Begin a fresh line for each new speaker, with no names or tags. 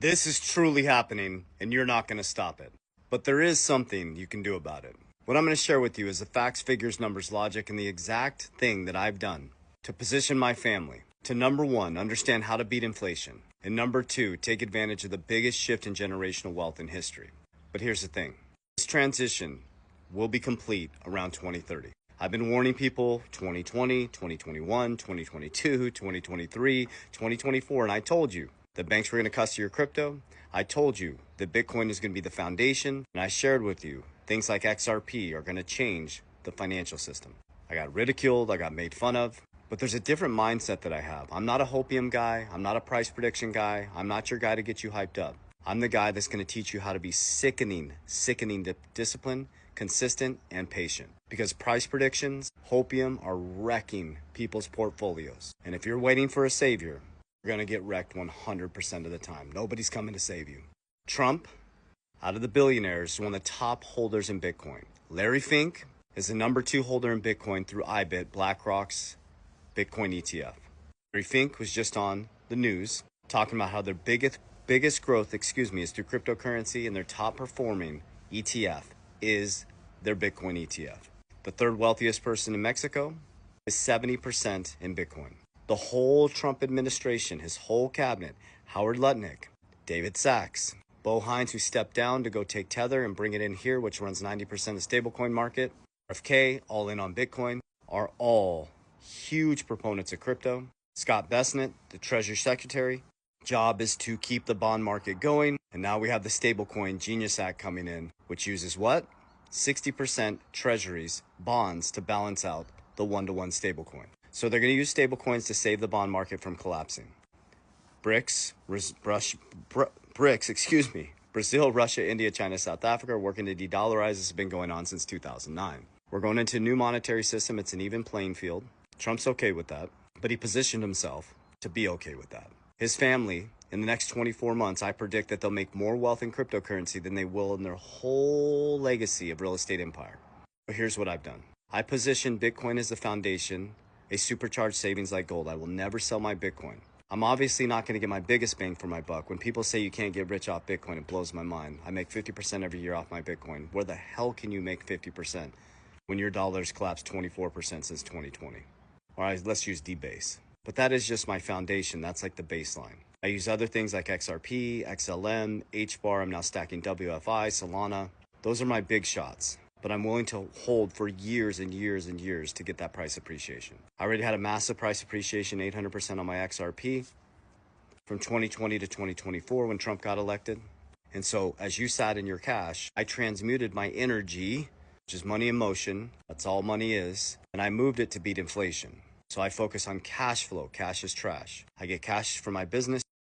This is truly happening, and you're not going to stop it. But there is something you can do about it. What I'm going to share with you is the facts, figures, numbers, logic, and the exact thing that I've done to position my family to number one, understand how to beat inflation, and number two, take advantage of the biggest shift in generational wealth in history. But here's the thing. This transition will be complete around 2030. I've been warning people 2020, 2021, 2022, 2023, 2024, and I told you that banks were going to custody your crypto. I told you that Bitcoin is going to be the foundation, and I shared with you things like XRP are going to change the financial system. I got ridiculed, I got made fun of, but there's a different mindset that I have. I'm not a hopium guy, I'm not a price prediction guy, I'm not your guy to get you hyped up. I'm the guy that's going to teach you how to be sickening disciplined, consistent, and patient. Because price predictions, hopium, are wrecking people's portfolios. And if you're waiting for a savior, you're going to get wrecked 100% of the time. Nobody's coming to save you. Trump, out of the billionaires, is one of the top holders in Bitcoin. Larry Fink is the number 2 holder in Bitcoin through IBIT, BlackRock's Bitcoin ETF. Larry Fink was just on the news talking about how their biggest growth, is through cryptocurrency, and their top performing ETF is their Bitcoin ETF. The third wealthiest person in Mexico is 70% in Bitcoin. The whole Trump administration, his whole cabinet, Howard Lutnick, David Sachs, Bo Hines, who stepped down to go take Tether and bring it in here, which runs 90% of the stablecoin market, RFK, all in on Bitcoin, are all huge proponents of crypto. Scott Bessent, the Treasury Secretary, job is to keep the bond market going. And now we have the Stablecoin Genius Act coming in, which uses what? 60% treasuries, bonds, to balance out the one-to-one stablecoin. So they're going to use stablecoins to save the bond market from collapsing. BRICS, Brazil, Russia, India, China, South Africa are working to de-dollarize. This has been going on since 2009. We're going into a new monetary system. It's an even playing field. Trump's okay with that, but he positioned himself to be okay with that. His family, in the next 24 months, I predict that they'll make more wealth in cryptocurrency than they will in their whole legacy of real estate empire. But here's what I've done. I position Bitcoin as the foundation, a supercharged savings like gold. I will never sell my Bitcoin. I'm obviously not going to get my biggest bang for my buck. When people say you can't get rich off Bitcoin, it blows my mind. I make 50% every year off my Bitcoin. Where the hell can you make 50% when your dollar's collapsed 24% since 2020? All right, let's use DBase. But that is just my foundation. That's like the baseline. I use other things like XRP, XLM, HBAR. I'm now stacking WFI, Solana. Those are my big shots. But I'm willing to hold for years and years and years to get that price appreciation. I already had a massive price appreciation, 800% on my XRP from 2020 to 2024 when Trump got elected. And so as you sat in your cash, I transmuted my energy, which is money in motion. That's all money is. And I moved it to beat inflation. So I focus on cash flow. Cash is trash. I get cash from my business.